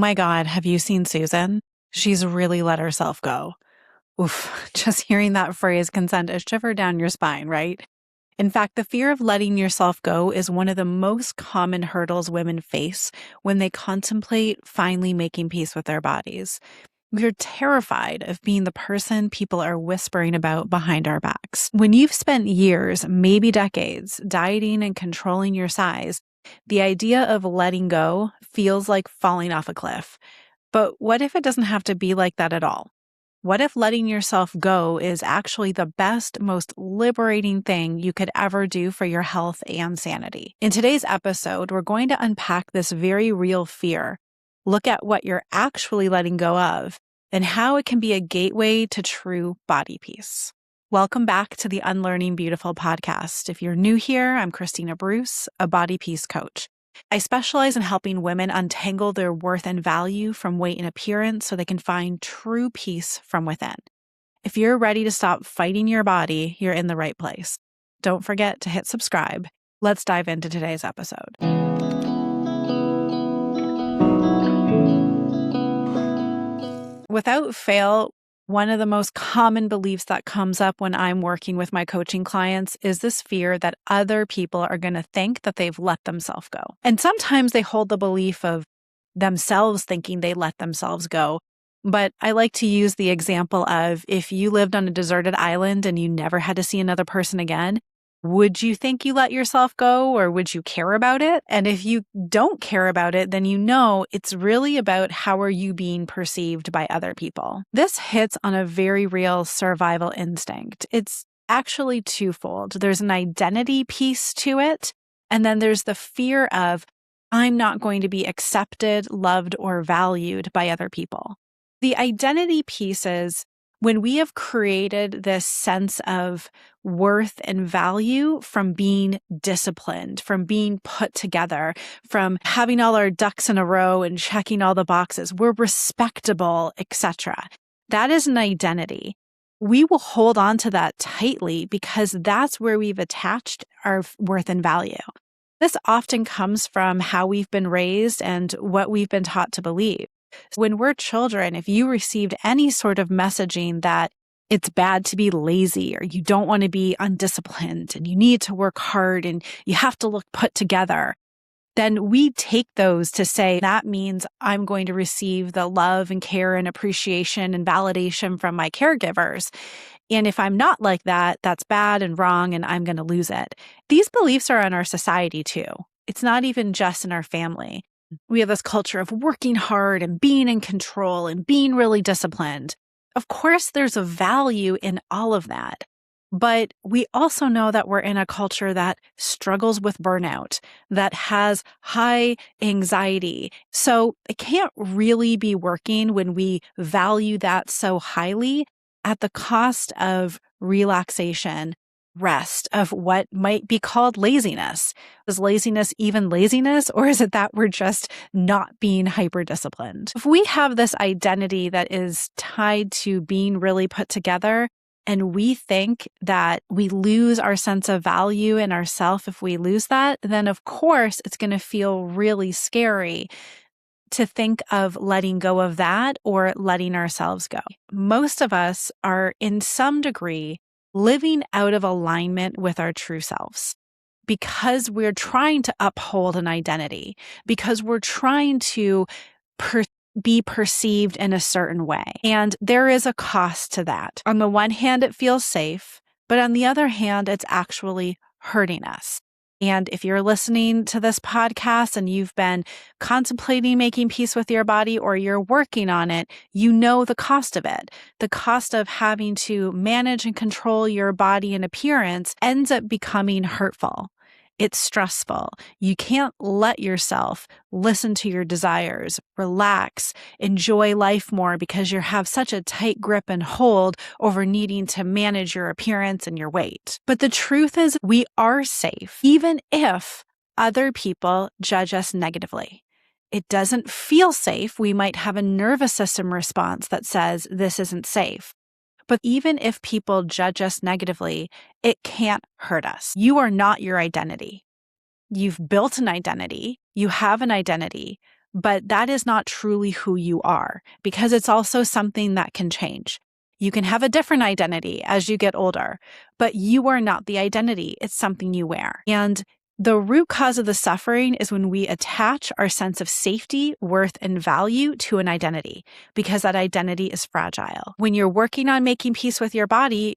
My God, have you seen Susan? She's really let herself go. Oof, just hearing that phrase can send a shiver down your spine, right? In fact, the fear of letting yourself go is one of the most common hurdles women face when they contemplate finally making peace with their bodies. We're terrified of being the person people are whispering about behind our backs. When you've spent years, maybe decades, dieting and controlling your size, the idea of letting go feels like falling off a cliff. But what if it doesn't have to be like that at all? What if letting yourself go is actually the best, most liberating thing you could ever do for your health and sanity? In today's episode, we're going to unpack this very real fear, look at what you're actually letting go of, and how it can be a gateway to true body peace. Welcome back to the Unlearning Beautiful podcast. If you're new here, I'm Christina Bruce, a body peace coach. I specialize in helping women untangle their worth and value from weight and appearance so they can find true peace from within. If you're ready to stop fighting your body, you're in the right place. Don't forget to hit subscribe. Let's dive into today's episode. Without fail, one of the most common beliefs that comes up when I'm working with my coaching clients is this fear that other people are going to think that they've let themselves go. And sometimes they hold the belief of themselves thinking they let themselves go. But I like to use the example of if you lived on a deserted island and you never had to see another person again, would you think you let yourself go, or would you care about it? And if you don't care about it, then you know it's really about how are you being perceived by other people. This hits on a very real survival instinct. It's actually twofold. There's an identity piece to it, and then there's the fear of, I'm not going to be accepted, loved, or valued by other people. The identity piece is when we have created this sense of worth and value from being disciplined, from being put together, from having all our ducks in a row and checking all the boxes, we're respectable, etc. That is an identity. We will hold on to that tightly because that's where we've attached our worth and value. This often comes from how we've been raised and what we've been taught to believe. When we're children, if you received any sort of messaging that it's bad to be lazy or you don't want to be undisciplined and you need to work hard and you have to look put together, then we take those to say that means I'm going to receive the love and care and appreciation and validation from my caregivers. And if I'm not like that, that's bad and wrong and I'm going to lose it. These beliefs are in our society too. It's not even just in our family. We have this culture of working hard and being in control and being really disciplined. Of course, there's a value in all of that. But we also know that we're in a culture that struggles with burnout, that has high anxiety. So it can't really be working when we value that so highly at the cost of relaxation, rest, of what might be called laziness. Is laziness even laziness, or is it that we're just not being hyper-disciplined? If we have this identity that is tied to being really put together, and we think that we lose our sense of value in ourselves if we lose that, then of course it's going to feel really scary to think of letting go of that or letting ourselves go. Most of us are in some degree living out of alignment with our true selves because we're trying to uphold an identity, because we're trying to be perceived in a certain way. And there is a cost to that. On the one hand, it feels safe, but on the other hand, it's actually hurting us. And if you're listening to this podcast and you've been contemplating making peace with your body or you're working on it, you know the cost of it. The cost of having to manage and control your body and appearance ends up becoming hurtful. It's stressful. You can't let yourself listen to your desires, relax, enjoy life more because you have such a tight grip and hold over needing to manage your appearance and your weight. But the truth is we are safe, even if other people judge us negatively. It doesn't feel safe. We might have a nervous system response that says this isn't safe. But even if people judge us negatively, it can't hurt us. You are not your identity. You've built an identity. You have an identity. but that is not truly who you are, because it's also something that can change. You can have a different identity as you get older, but you are not the identity. It's something you wear. And the root cause of the suffering is when we attach our sense of safety, worth, and value to an identity, because that identity is fragile. When you're working on making peace with your body,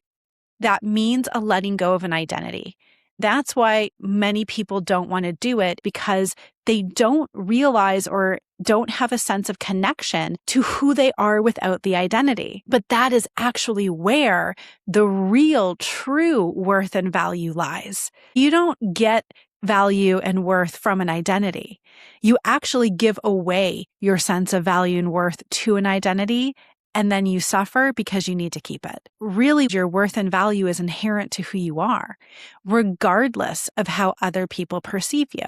that means a letting go of an identity. That's why many people don't want to do it, because they don't realize or don't have a sense of connection to who they are without the identity. But that is actually where the real, true worth and value lies. You don't get value and worth from an identity. You actually give away your sense of value and worth to an identity, and then you suffer because you need to keep it. Really, your worth and value is inherent to who you are, regardless of how other people perceive you,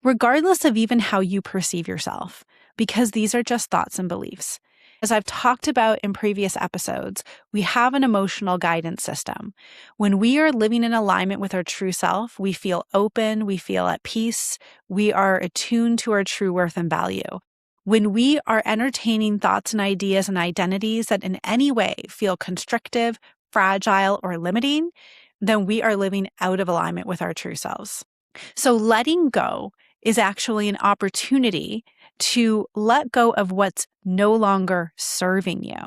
regardless of even how you perceive yourself, because these are just thoughts and beliefs. As I've talked about in previous episodes, we have an emotional guidance system. When we are living in alignment with our true self, we feel open, we feel at peace, we are attuned to our true worth and value. When we are entertaining thoughts and ideas and identities that in any way feel constrictive, fragile, or limiting, then we are living out of alignment with our true selves. So letting go is actually an opportunity to let go of what's no longer serving you.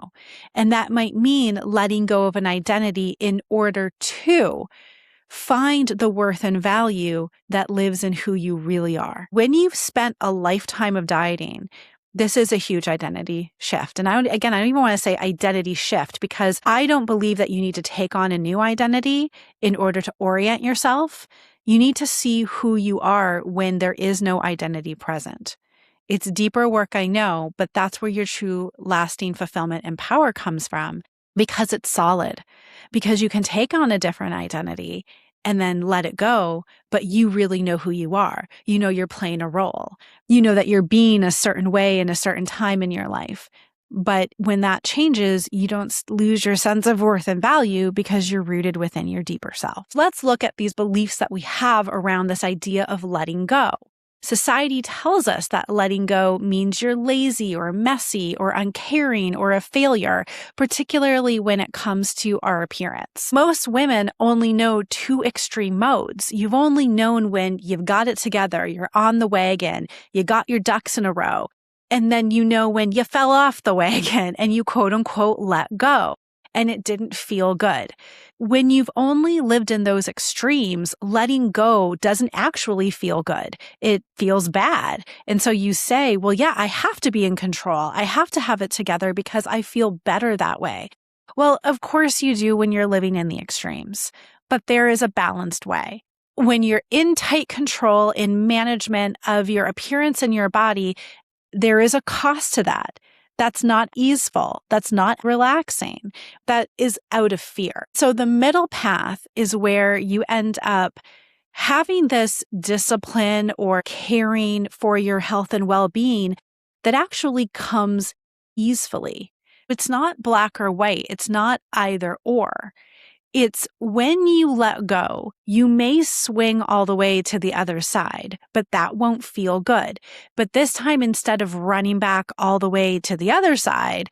And that might mean letting go of an identity in order to find the worth and value that lives in who you really are. When you've spent a lifetime of dieting, this is a huge identity shift. And I don't even want to say identity shift, because I don't believe that you need to take on a new identity in order to orient yourself. You need to see who you are when there is no identity present. It's deeper work, I know, but that's where your true lasting fulfillment and power comes from, because it's solid, because you can take on a different identity and then let it go, but you really know who you are. You know you're playing a role. You know that you're being a certain way in a certain time in your life. But when that changes, you don't lose your sense of worth and value, because you're rooted within your deeper self. Let's look at these beliefs that we have around this idea of letting go. Society tells us that letting go means you're lazy or messy or uncaring or a failure, particularly when it comes to our appearance. Most women only know two extreme modes. You've only known when you've got it together, you're on the wagon, you got your ducks in a row, and then you know when you fell off the wagon and you quote unquote let go, and it didn't feel good. When you've only lived in those extremes, letting go doesn't actually feel good. It feels bad. And so you say, well, yeah, I have to be in control. I have to have it together because I feel better that way. Well, of course you do when you're living in the extremes, but there is a balanced way. When you're in tight control in management of your appearance and your body, there is a cost to that. That's not easeful. That's not relaxing. That is out of fear. So the middle path is where you end up having this discipline or caring for your health and well-being that actually comes easily. It's not black or white. It's not either or. It's when you let go, you may swing all the way to the other side, but that won't feel good. But this time, instead of running back all the way to the other side,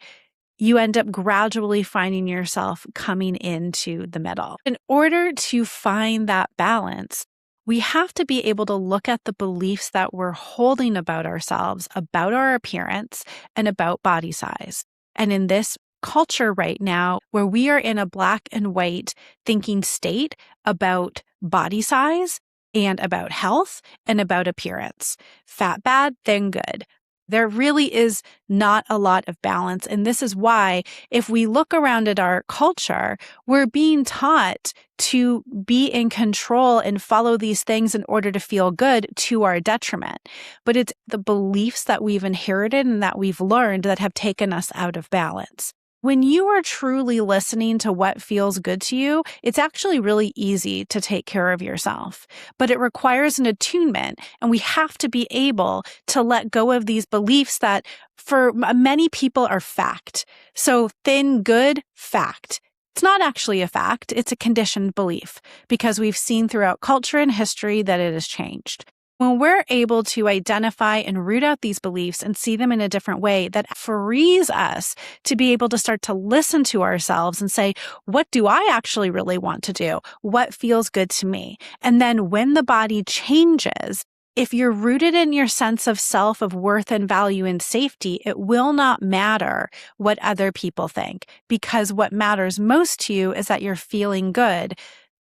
you end up gradually finding yourself coming into the middle. In order to find that balance, we have to be able to look at the beliefs that we're holding about ourselves, about our appearance, and about body size. And in this culture right now, where we are in a black and white thinking state about body size and about health and about appearance. Fat bad, thin good. There really is not a lot of balance. And this is why, if we look around at our culture, we're being taught to be in control and follow these things in order to feel good, to our detriment. But it's the beliefs that we've inherited and that we've learned that have taken us out of balance. When you are truly listening to what feels good to you, it's actually really easy to take care of yourself. But it requires an attunement, and we have to be able to let go of these beliefs that for many people are fact. So thin, good, fact. It's not actually a fact. It's a conditioned belief, because we've seen throughout culture and history that it has changed. When we're able to identify and root out these beliefs and see them in a different way, that frees us to be able to start to listen to ourselves and say, what do I actually really want to do? What feels good to me? And then when the body changes, if you're rooted in your sense of self, of worth and value and safety, it will not matter what other people think, because what matters most to you is that you're feeling good,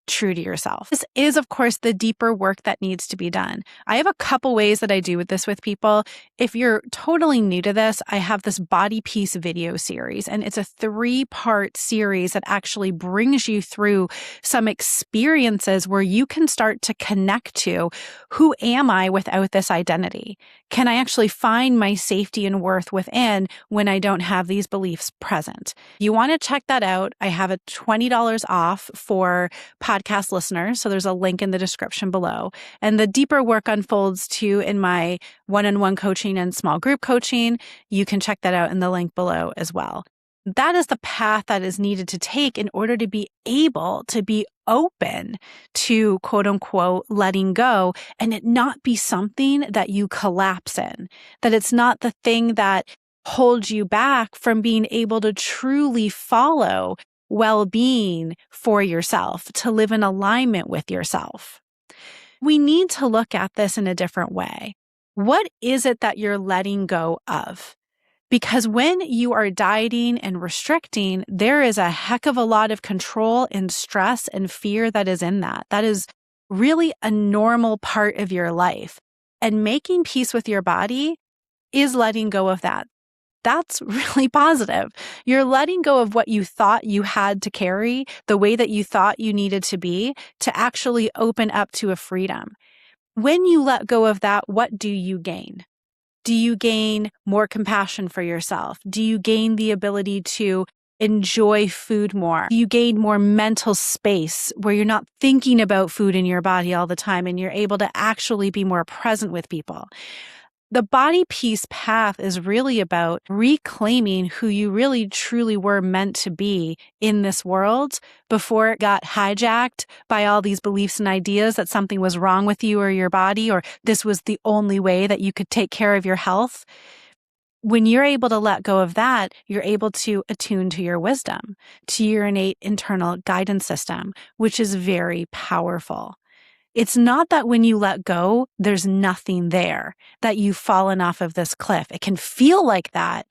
true to yourself. This is, of course, the deeper work that needs to be done. I have a couple ways that I do this with people. If you're totally new to this, I have this body peace video series, and it's a 3-part series that actually brings you through some experiences where you can start to connect to, who am I without this identity? Can I actually find my safety and worth within when I don't have these beliefs present? You want to check that out. I have a $20 off for podcast listeners. So there's a link in the description below. And the deeper work unfolds too in my one-on-one coaching and small group coaching. You can check that out in the link below as well. That is the path that is needed to take in order to be able to be open to, quote unquote, letting go, and it not be something that you collapse in, that it's not the thing that holds you back from being able to truly follow well-being for yourself, to live in alignment with yourself. We need to look at this in a different way. What is it that you're letting go of? Because when you are dieting and restricting, there is a heck of a lot of control and stress and fear that is in that. That is really a normal part of your life. And making peace with your body is letting go of that. That's really positive. You're letting go of what you thought you had to carry, the way that you thought you needed to be, to actually open up to a freedom. When you let go of that, what do you gain? Do you gain more compassion for yourself? Do you gain the ability to enjoy food more? Do you gain more mental space where you're not thinking about food in your body all the time and you're able to actually be more present with people? The body peace path is really about reclaiming who you really truly were meant to be in this world before it got hijacked by all these beliefs and ideas that something was wrong with you or your body, or this was the only way that you could take care of your health. When you're able to let go of that, you're able to attune to your wisdom, to your innate internal guidance system, which is very powerful. It's not that when you let go, there's nothing there, that you've fallen off of this cliff. It can feel like that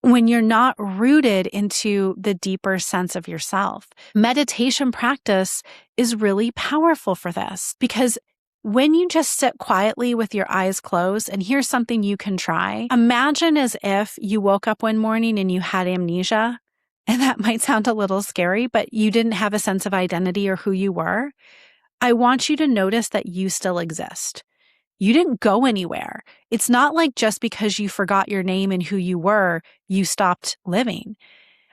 when you're not rooted into the deeper sense of yourself. Meditation practice is really powerful for this, because when you just sit quietly with your eyes closed, and here's something you can try. Imagine as if you woke up one morning and you had amnesia. And that might sound a little scary, but you didn't have a sense of identity or who you were. I want you to notice that you still exist. You didn't go anywhere. It's not like just because you forgot your name and who you were, you stopped living.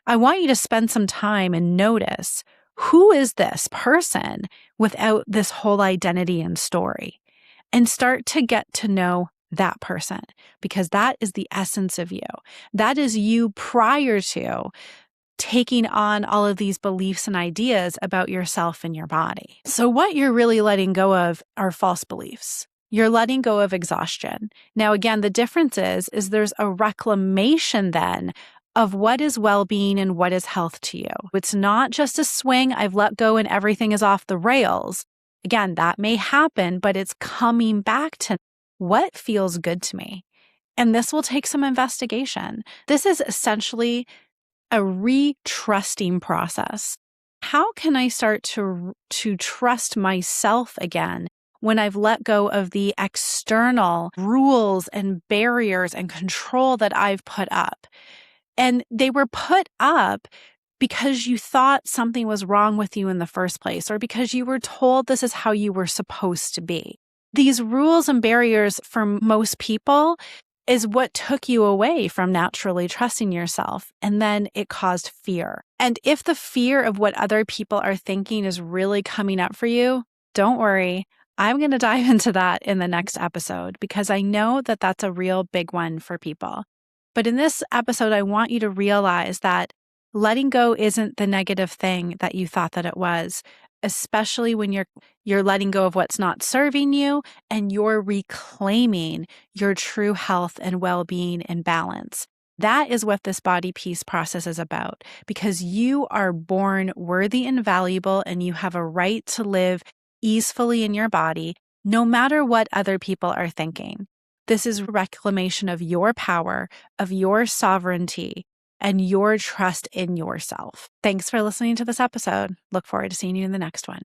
I want you to spend some time and notice, who is this person without this whole identity and story? And start to get to know that person, because that is the essence of you. That is you prior to taking on all of these beliefs and ideas about yourself and your body. So what you're really letting go of are false beliefs. You're letting go of exhaustion. Now, again, the difference is there's a reclamation then of what is well-being and what is health to you. It's not just a swing, I've let go and everything is off the rails. Again, that may happen, but it's coming back to what feels good to me. And this will take some investigation. This is essentially a re-trusting process. How can I start to trust myself again when I've let go of the external rules and barriers and control that I've put up? And they were put up because you thought something was wrong with you in the first place, or because you were told this is how you were supposed to be. These rules and barriers for most people is what took you away from naturally trusting yourself. And then it caused fear. And if the fear of what other people are thinking is really coming up for you, don't worry. I'm going to dive into that in the next episode, because I know that that's a real big one for people. But in this episode, I want you to realize that letting go isn't the negative thing that you thought that it was. especially when you're letting go of what's not serving you and you're reclaiming your true health and well-being and balance. That is what this body peace process is about, because you are born worthy and valuable, and you have a right to live easefully in your body, no matter what other people are thinking. This is reclamation of your power, of your sovereignty, and your trust in yourself. Thanks for listening to this episode. Look forward to seeing you in the next one.